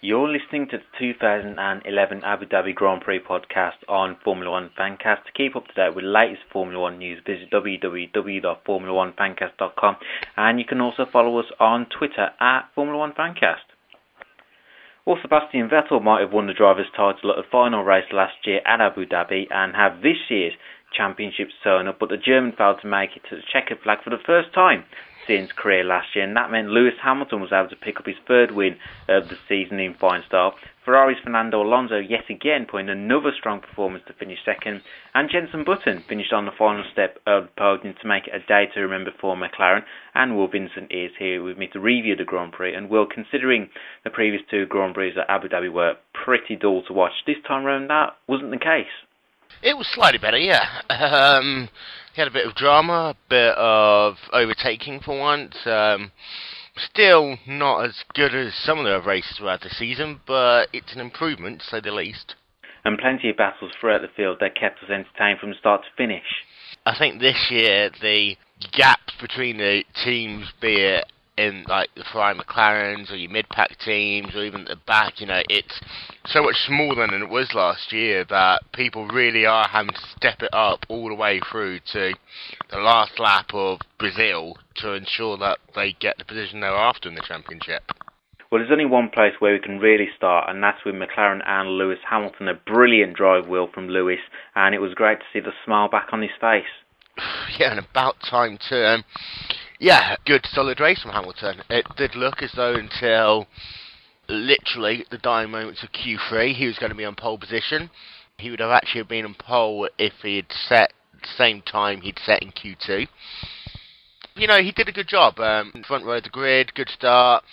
You're listening to the 2011 Abu Dhabi Grand Prix podcast on Formula1 FanCast. To keep up to date with the latest Formula 1 news, visit www.formula1fancast.com, and you can also follow us on Twitter at Formula1 FanCast. Well, Sebastian Vettel might have won the driver's title at the final race last year at Abu Dhabi and have this year's championship sewn up, but the German failed to make it to the checkered flag for the first time since career last year, and that meant Lewis Hamilton was able to pick up his third win of the season in fine style. Ferrari's Fernando Alonso yet again put in another strong performance to finish second, and Jenson Button finished on the final step of the podium to make it a day to remember for McLaren. And Will Vincent is here with me to review the Grand Prix. And Will, considering the previous two Grand Prix at Abu Dhabi were pretty dull to watch, this time round that wasn't the case. It was slightly better, yeah. He had a bit of drama, a bit of overtaking for once. Still not as good as some of the other races throughout the season, but it's an improvement, to say the least. And plenty of battles throughout the field that kept us entertained from start to finish. I think this year the gaps between the teams, be it in like the Ferrari McLarens or your mid-pack teams or even at the back, it's so much smaller than it was last year that people really are having to step it up all the way through to the last lap of Brazil to ensure that they get the position they're after in the championship. Well, there's only one place where we can really start, and that's with McLaren and Lewis Hamilton. A brilliant drive wheel from Lewis, and it was great to see the smile back on his face. Yeah, and about time too. Yeah, good solid race from Hamilton. It did look as though until literally the dying moments of Q3 he was going to be on pole position. He would have actually been on pole if he had set the same time he'd set in Q2. He did a good job. Front row of the grid, good start.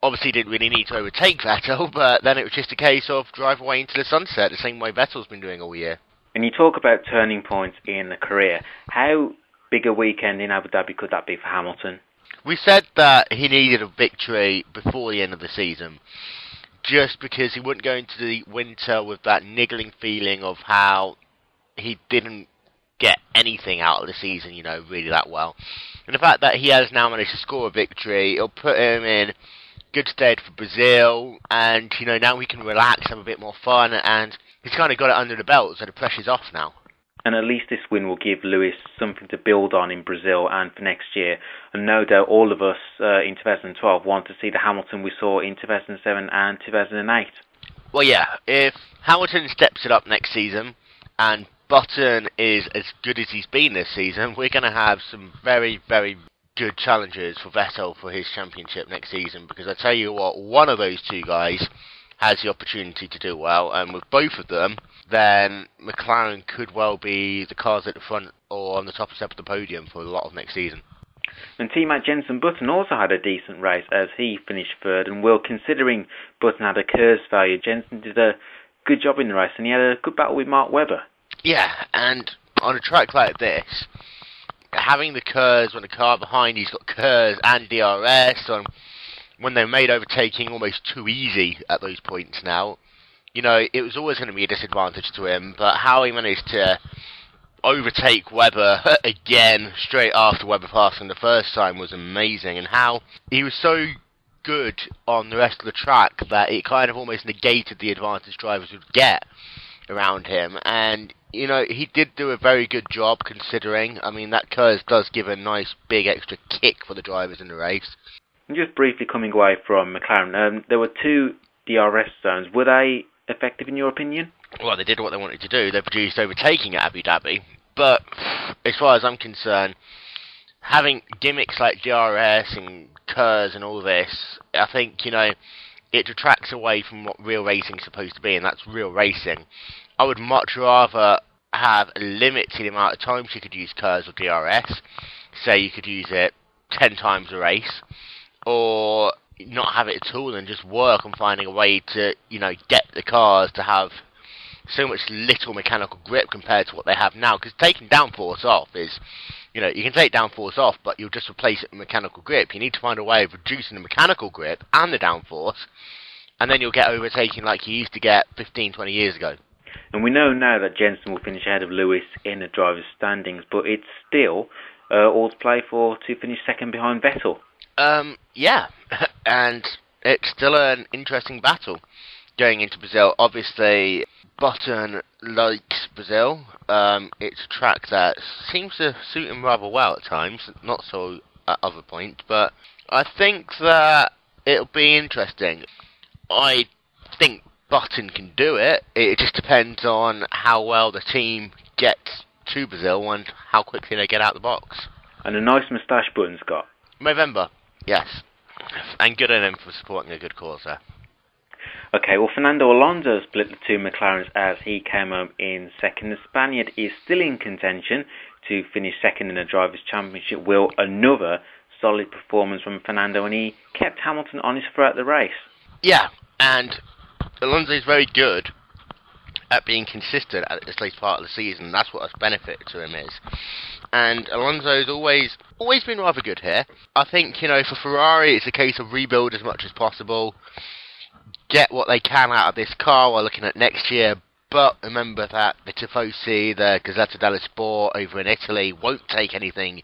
Obviously didn't really need to overtake Vettel, but then it was just a case of drive away into the sunset, the same way Vettel's been doing all year. And you talk about turning points in the career. How big a weekend in Abu Dhabi could that be for Hamilton? We said that he needed a victory before the end of the season, just because he wouldn't go into the winter with that niggling feeling of how he didn't get anything out of the season, really that well. And the fact that he has now managed to score a victory, it'll put him in good stead for Brazil, and now he can relax, have a bit more fun, and he's kind of got it under the belt, so the pressure's off now. And at least this win will give Lewis something to build on in Brazil and for next year. And no doubt all of us in 2012 want to see the Hamilton we saw in 2007 and 2008. Well, yeah, if Hamilton steps it up next season and Button is as good as he's been this season, we're going to have some very, very good challenges for Vettel for his championship next season. Because I tell you what, one of those two guys has the opportunity to do well, and with both of them, then McLaren could well be the cars at the front or on the top step of the podium for a lot of next season. And teammate Jenson Button also had a decent race as he finished third, and Will, considering Button had a KERS failure, Jenson did a good job in the race and he had a good battle with Mark Webber. Yeah, and on a track like this, having the KERS when the car behind you's got KERS and DRS, when they made overtaking almost too easy at those points now, it was always going to be a disadvantage to him, but how he managed to overtake Webber again straight after Webber passed him the first time was amazing, and how he was so good on the rest of the track that it kind of almost negated the advantage drivers would get around him, and he did do a very good job considering. I mean, that KERS does give a nice big extra kick for the drivers in the race. Just briefly coming away from McLaren, there were two DRS zones. Were they effective in your opinion? Well, they did what they wanted to do. They produced overtaking at Abu Dhabi. But as far as I'm concerned, having gimmicks like DRS and KERS and all this, I think, it detracts away from what real racing is supposed to be, and that's real racing. I would much rather have a limited amount of times you could use KERS or DRS. Say you could use it 10 times a race, or not have it at all and just work on finding a way to, get the cars to have so much little mechanical grip compared to what they have now. Because taking downforce off is, you can take downforce off, but you'll just replace it with mechanical grip. You need to find a way of reducing the mechanical grip and the downforce, and then you'll get overtaking like you used to get 15, 20 years ago. And we know now that Jenson will finish ahead of Lewis in the drivers' standings, but it's still all to play for to finish second behind Vettel. Yeah, and it's still an interesting battle going into Brazil. Obviously, Button likes Brazil. It's a track that seems to suit him rather well at times, not so at other points, but I think that it'll be interesting. I think Button can do it. It just depends on how well the team gets to Brazil and how quickly they get out the box. And a nice moustache Button's got. November, yes. And good on him for supporting a good cause there. Okay, well, Fernando Alonso split the two McLarens as he came home in second. The Spaniard is still in contention to finish second in the Drivers' Championship. Will, another solid performance from Fernando, and he kept Hamilton honest throughout the race. Yeah, and Alonso is very good at being consistent at this late part of the season. That's what a benefit to him is. And Alonso's always been rather good here. I think, for Ferrari, it's a case of rebuild as much as possible. Get what they can out of this car while looking at next year. But remember that the Tifosi, the Gazzetta dello Sport over in Italy, won't take anything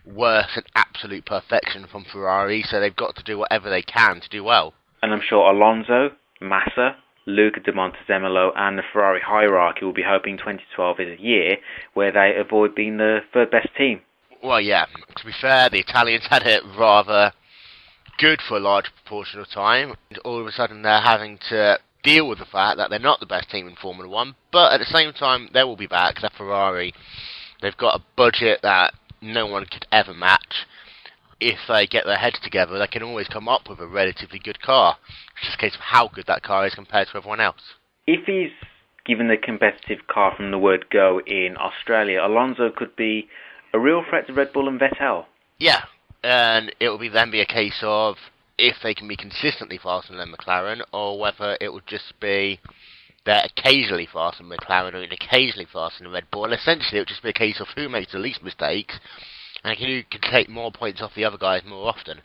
worse than absolute perfection from Ferrari. So they've got to do whatever they can to do well. And I'm sure Alonso, Massa, Luca de Montezemolo and the Ferrari hierarchy will be hoping 2012 is a year where they avoid being the third best team. Well, yeah, to be fair, the Italians had it rather good for a large proportion of time. And all of a sudden they're having to deal with the fact that they're not the best team in Formula 1, but at the same time they will be back. They're Ferrari. They've got a budget that no one could ever match. If they get their heads together, they can always come up with a relatively good car. It's just a case of how good that car is compared to everyone else. If he's given the competitive car from the word go in Australia, Alonso could be a real threat to Red Bull and Vettel. Yeah, and it will then be a case of if they can be consistently faster than McLaren, or whether it will just be they're occasionally faster than McLaren or occasionally faster than Red Bull. And essentially, it will just be a case of who makes the least mistakes and who can take more points off the other guys more often.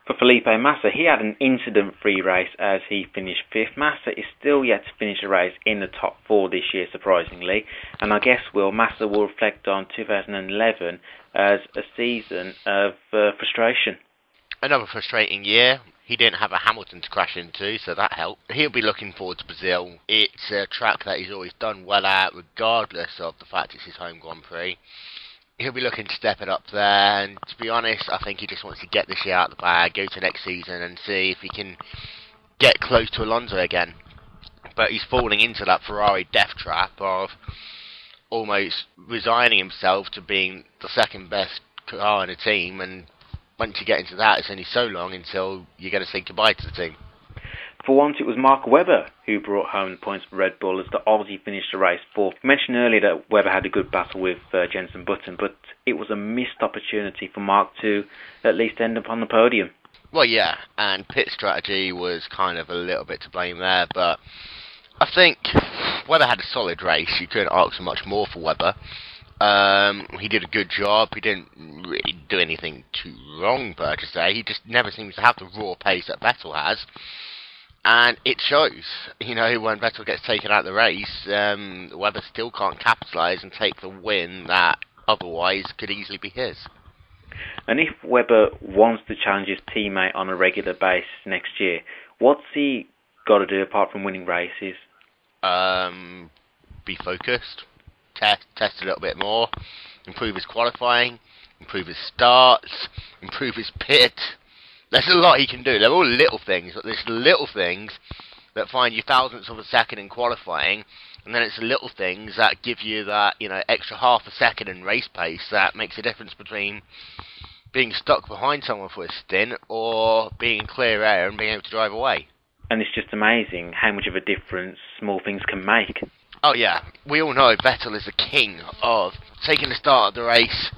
For Felipe Massa, he had an incident-free race as he finished 5th. Massa is still yet to finish a race in the top 4 this year, surprisingly. And I guess Massa will reflect on 2011 as a season of frustration. Another frustrating year. He didn't have a Hamilton to crash into, so that helped. He'll be looking forward to Brazil. It's a track that he's always done well at, regardless of the fact it's his home Grand Prix. He'll be looking to step it up there, and to be honest, I think he just wants to get this year out of the bag, go to next season and see if he can get close to Alonso again. But he's falling into that Ferrari death trap of almost resigning himself to being the second best car in the team, and once you get into that, it's only so long until you're going to say goodbye to the team. For once, it was Mark Webber who brought home the points for Red Bull as the Aussie finished the race 4th. You mentioned earlier that Webber had a good battle with Jenson Button, but it was a missed opportunity for Mark to at least end up on the podium. Well, yeah, and pit strategy was kind of a little bit to blame there, but I think Webber had a solid race. You couldn't ask for much more for Webber. He did a good job. He didn't really do anything too wrong, per se. He just never seems to have the raw pace that Vettel has. And it shows, when Vettel gets taken out of the race, Webber still can't capitalise and take the win that otherwise could easily be his. And if Webber wants to challenge his teammate on a regular basis next year, what's he got to do apart from winning races? Be focused, test a little bit more, improve his qualifying, improve his starts, improve his pit. There's a lot he can do. They're all little things, but there's little things that find you thousandths of a second in qualifying, and then it's the little things that give you that, extra half a second in race pace that makes a difference between being stuck behind someone for a stint or being in clear air and being able to drive away. And it's just amazing how much of a difference small things can make. Oh yeah, we all know Vettel is the king of taking the start of the race,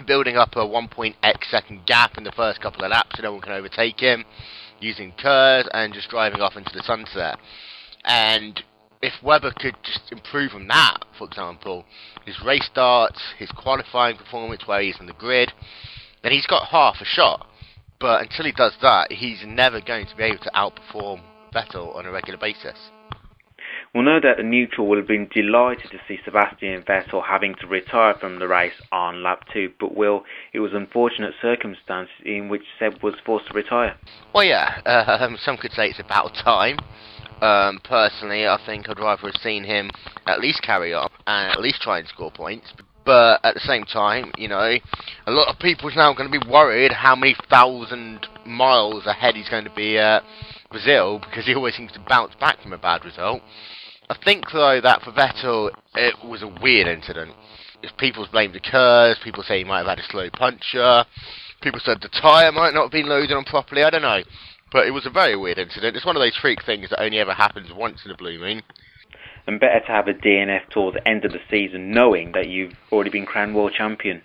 building up a 1.x second gap in the first couple of laps so no one can overtake him, using curves and just driving off into the sunset. And if Webber could just improve on that, for example, his race starts, his qualifying performance where he's on the grid, then he's got half a shot. But until he does that, he's never going to be able to outperform Vettel on a regular basis. Well, no doubt the neutral will have been delighted to see Sebastian Vettel having to retire from the race on lap 2, but Will, it was unfortunate circumstances in which Seb was forced to retire. Well, yeah, some could say it's about time. Personally, I think I'd rather have seen him at least carry on and at least try and score points. But at the same time, you know, a lot of people's now going to be worried how many thousand miles ahead he's going to be at Brazil, because he always seems to bounce back from a bad result. I think, though, that for Vettel, it was a weird incident. People blamed the curves, people say he might have had a slow puncture, people said the tyre might not have been loaded on properly, I don't know. But it was a very weird incident. It's one of those freak things that only ever happens once in a blue moon. And better to have a DNF towards the end of the season knowing that you've already been crowned world champion.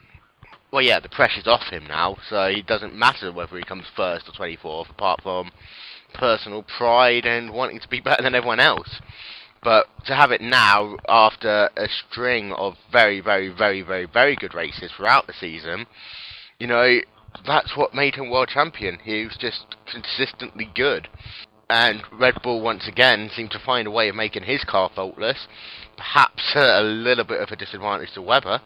Well, yeah, the pressure's off him now, so it doesn't matter whether he comes first or 24th, apart from personal pride and wanting to be better than everyone else. But to have it now, after a string of very, very, very, very, very good races throughout the season, you know, that's what made him world champion. He was just consistently good. And Red Bull, once again, seemed to find a way of making his car faultless. Perhaps a little bit of a disadvantage to Webber,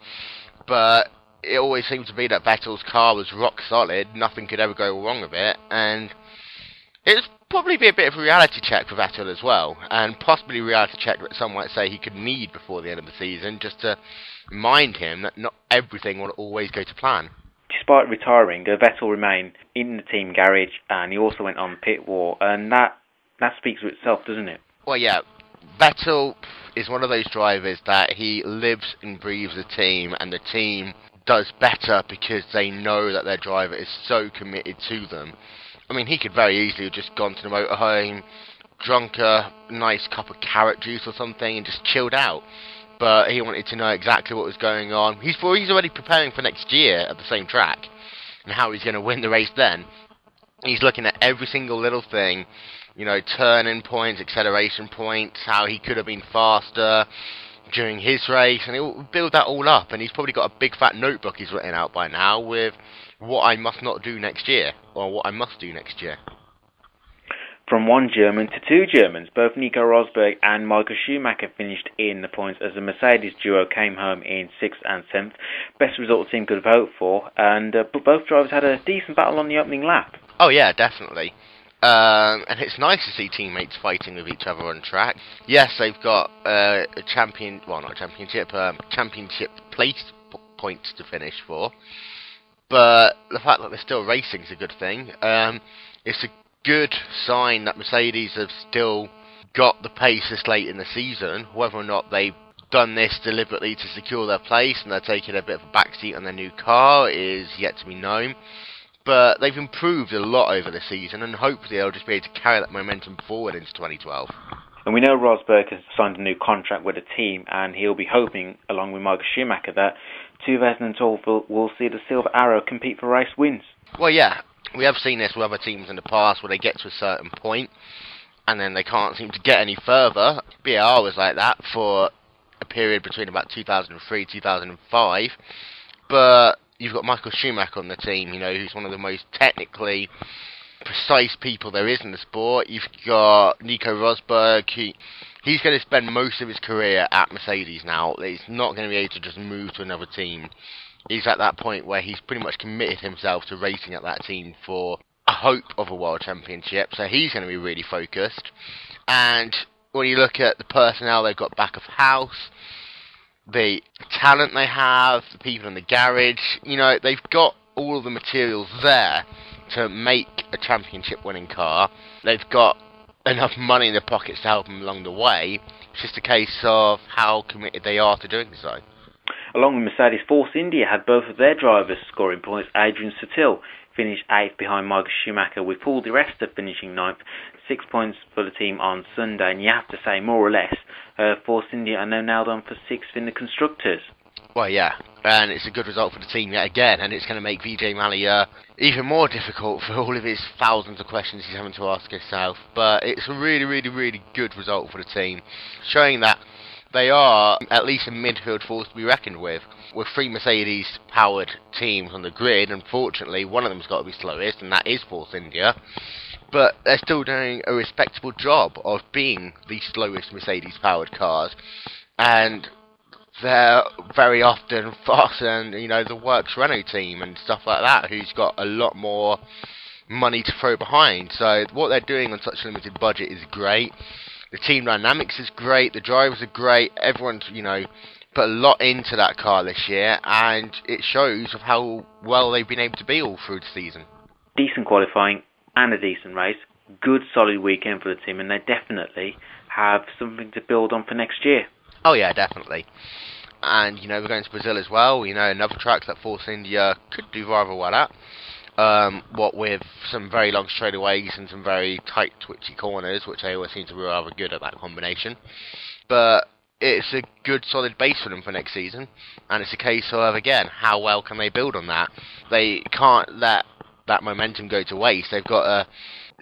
but it always seemed to be that Vettel's car was rock solid. Nothing could ever go wrong with it, and it's probably be a bit of a reality check for Vettel as well, and possibly a reality check that some might say he could need before the end of the season, just to remind him that not everything will always go to plan. Despite retiring, Vettel remained in the team garage, and he also went on pit wall, and that speaks for itself, doesn't it? Well, yeah, Vettel is one of those drivers that he lives and breathes the team, and the team does better because they know that their driver is so committed to them. I mean, he could very easily have just gone to the motorhome, drunk a nice cup of carrot juice or something, and just chilled out. But he wanted to know exactly what was going on. He's already preparing for next year at the same track, and how he's going to win the race then. He's looking at every single little thing, you know, turning points, acceleration points, how he could have been faster during his race, and he'll build that all up. And he's probably got a big fat notebook he's written out by now with what I must not do next year, or what I must do next year. From one German to two Germans, both Nico Rosberg and Michael Schumacher finished in the points as the Mercedes duo came home in 6th and 7th. Best result the team could have hoped for, and but both drivers had a decent battle on the opening lap. Oh yeah, definitely. And it's nice to see teammates fighting with each other on track. Yes, they've got championship place points to finish for, but the fact that they're still racing is a good thing. It's a good sign that Mercedes have still got the pace this late in the season. Whether or not they've done this deliberately to secure their place and they're taking a bit of a backseat on their new car is yet to be known. But they've improved a lot over the season, and hopefully they'll just be able to carry that momentum forward into 2012. And we know Rosberg has signed a new contract with the team, and he'll be hoping, along with Michael Schumacher, that 2012 will see the Silver Arrow compete for race wins. Well, yeah, we have seen this with other teams in the past where they get to a certain point, and then they can't seem to get any further. BAR was like that for a period between about 2003 2005, but you've got Michael Schumacher on the team, you know, who's one of the most technically precise people there is in the sport. You've got Nico Rosberg, he's going to spend most of his career at Mercedes now. He's not going to be able to just move to another team. He's at that point where he's pretty much committed himself to racing at that team for a hope of a world championship, so he's going to be really focused. And when you look at the personnel they've got back of house, the talent they have, the people in the garage, you know, they've got all of the materials there to make a championship-winning car. They've got enough money in their pockets to help them along the way. It's just a case of how committed they are to doing so. Along with Mercedes, Force India had both of their drivers scoring points. Adrian Sutil finished 8th behind Michael Schumacher, with Paul Di Resta finishing 9th. 6 points for the team on Sunday, and you have to say, more or less, Force India are now down for 6th in the Constructors. Well, yeah, and it's a good result for the team yet again, and it's going to make Vijay Mallya even more difficult for all of his thousands of questions he's having to ask himself. But it's a really, really, really good result for the team, showing that they are at least a midfield force to be reckoned with. With 3 Mercedes-powered teams on the grid, unfortunately, one of them's got to be slowest, and that is Force India. but they're still doing a respectable job of being the slowest Mercedes-powered cars, and they're very often faster than, the Works Renault team and stuff like that, who's got a lot more money to throw behind. So what they're doing on such a limited budget is great. The team dynamics is great, the drivers are great, everyone's, put a lot into that car this year, and it shows of how well they've been able to be all through the season. Decent qualifying and a decent race, good solid weekend for the team, and they definitely have something to build on for next year. Oh yeah, definitely. And, we're going to Brazil as well, another track that Force India could do rather well at. What with some very long straightaways and some very tight, twitchy corners, which they always seem to be rather good at that combination. But it's a good, solid base for them for next season, and it's a case of, again, how well can they build on that? They can't let that momentum go to waste. They've got to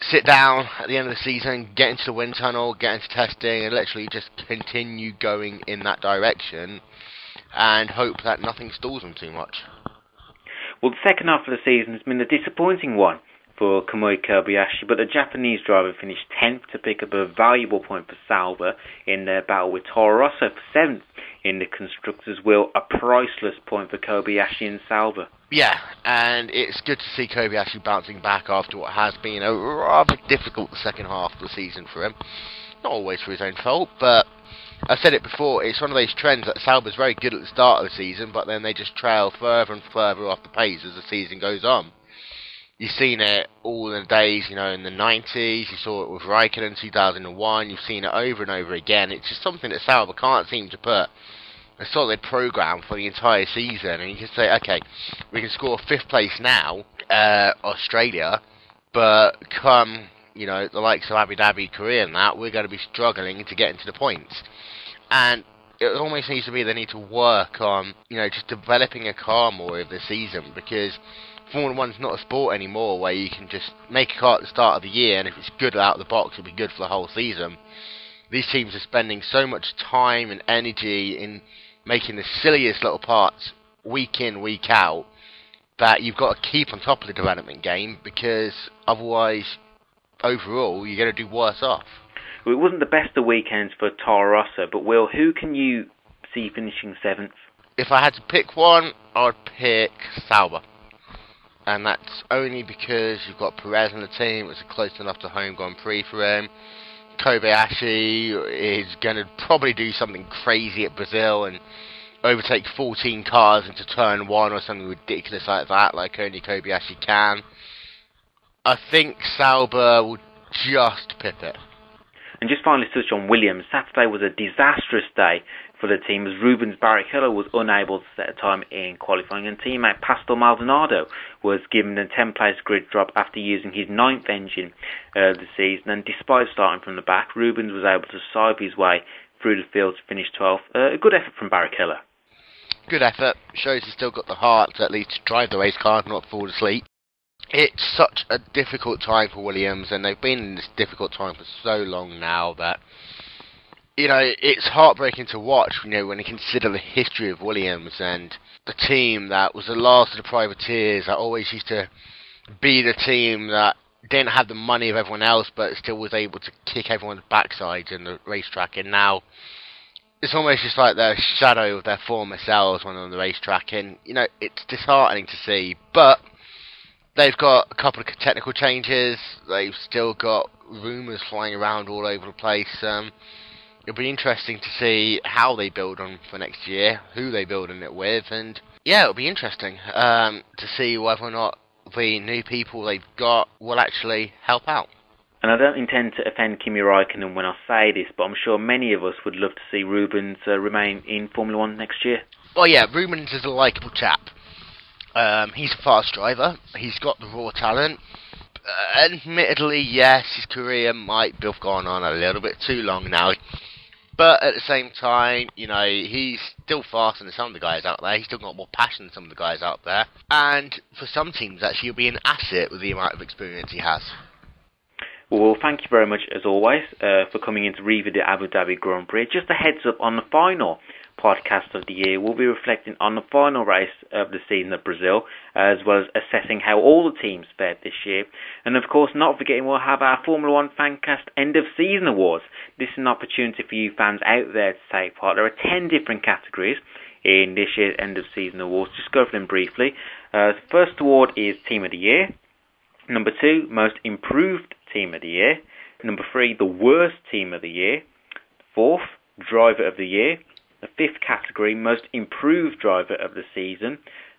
sit down at the end of the season, get into the wind tunnel, get into testing, and literally just continue going in that direction, and hope that nothing stalls them too much. Well, the second half of the season has been a disappointing one for Kamui Kobayashi, but the Japanese driver finished 10th to pick up a valuable point for Sauber in their battle with Toro Rosso for 7th in the Constructors' Wheel, a priceless point for Kobayashi and Sauber. Yeah, and it's good to see Kobayashi bouncing back after what has been a rather difficult second half of the season for him. Not always for his own fault, but I've said it before, it's one of those trends that Sauber's very good at the start of the season, but then they just trail further and further off the pace as the season goes on. You've seen it all in the days, in the 90s, you saw it with Raikkonen in 2001, you've seen it over and over again. It's just something that Sauber can't seem to put a solid program for the entire season, and you can say, okay, we can score 5th place now, Australia, but come, the likes of Abu Dhabi, Korea and that, we're going to be struggling to get into the points. And it almost needs to be they need to work on, just developing a car more of the season, because Formula 1's not a sport anymore where you can just make a car at the start of the year, and if it's good out of the box, it'll be good for the whole season. These teams are spending so much time and energy in making the silliest little parts week in, week out, that you've got to keep on top of the development game, because otherwise, overall, you're going to do worse off. Well, it wasn't the best of weekends for Toro Rosso, but Will, who can you see finishing 7th? If I had to pick one, I'd pick Sauber. And that's only because you've got Perez in the team, it's a close enough to home Grand Prix for him. Kobayashi is going to probably do something crazy at Brazil and overtake 14 cars into turn 1 or something ridiculous like that, like only Kobayashi can. I think Sauber will just pip it. And just finally to touch on Williams, Saturday was a disastrous day for the team as Rubens Barrichello was unable to set a time in qualifying, and teammate Pastor Maldonado was given a 10th-place grid drop after using his 9th engine this season, and despite starting from the back, Rubens was able to sieve his way through the field to finish 12th. A good effort from Barrichello. Good effort. Shows he's still got the heart to at least drive the race car, not fall asleep. It's such a difficult time for Williams, and they've been in this difficult time for so long now that, it's heartbreaking to watch, when you consider the history of Williams and the team that was the last of the privateers that always used to be the team that didn't have the money of everyone else but still was able to kick everyone's backsides in the racetrack, and now it's almost just like the shadow of their former selves when they're on the racetrack, and, it's disheartening to see, but they've got a couple of technical changes. They've still got rumours flying around all over the place. It'll be interesting to see how they build on for next year, who they build on it with, and yeah, it'll be interesting to see whether or not the new people they've got will actually help out. And I don't intend to offend Kimi Raikkonen when I say this, but I'm sure many of us would love to see Rubens remain in Formula 1 next year. Well, yeah, Rubens is a likeable chap. He's a fast driver. He's got the raw talent. Admittedly, yes, his career might have gone on a little bit too long now. But at the same time, he's still faster than some of the guys out there. He's still got more passion than some of the guys out there. And for some teams, actually, he'll be an asset with the amount of experience he has. Well, thank you very much, as always, for coming in to review the Abu Dhabi Grand Prix. Just a heads up on the final podcast of the year, we'll be reflecting on the final race of the season at Brazil, as well as assessing how all the teams fared this year. And of course, not forgetting, we'll have our Formula 1 FanCast End of Season Awards. This is an opportunity for you fans out there to take part. There are 10 different categories in this year's End of Season Awards. Just go for them briefly. The first award is Team of the Year. Number 2, Most Improved Team of the Year. Number 3, the Worst Team of the Year. 4th, Driver of the Year. The 5th category, Most Improved Driver of the Season.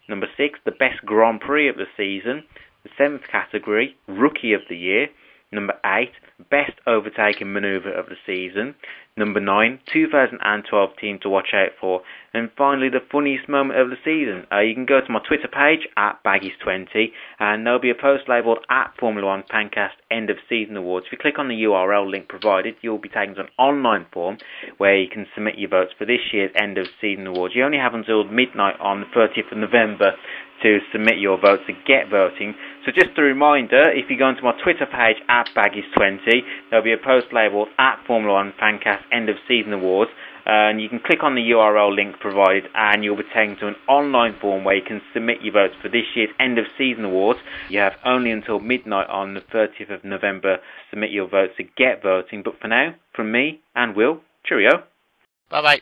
Number 6, the Best Grand Prix of the Season. The 7th category, Rookie of the Year. Number 8, Best Overtaking Manoeuvre of the Season. Number 9, 2012 team to watch out for. And finally, the funniest moment of the season. You can go to my Twitter page, at Baggies20, and there'll be a post labelled at Formula 1 FanCast End of Season Awards. If you click on the URL link provided, you'll be taken to an online form where you can submit your votes for this year's End of Season Awards. You only have until midnight on the 30th of November to submit your votes, to get voting. So just a reminder, if you go onto my Twitter page, at Baggies20, there'll be a post labelled at Formula 1 FanCast End of Season Awards, and you can click on the URL link provided and you'll be taken to an online form where you can submit your votes for this year's End of Season Awards. You have only until midnight on the 30th of November to submit your votes to get voting. But for now, from me and Will, cheerio. Bye bye.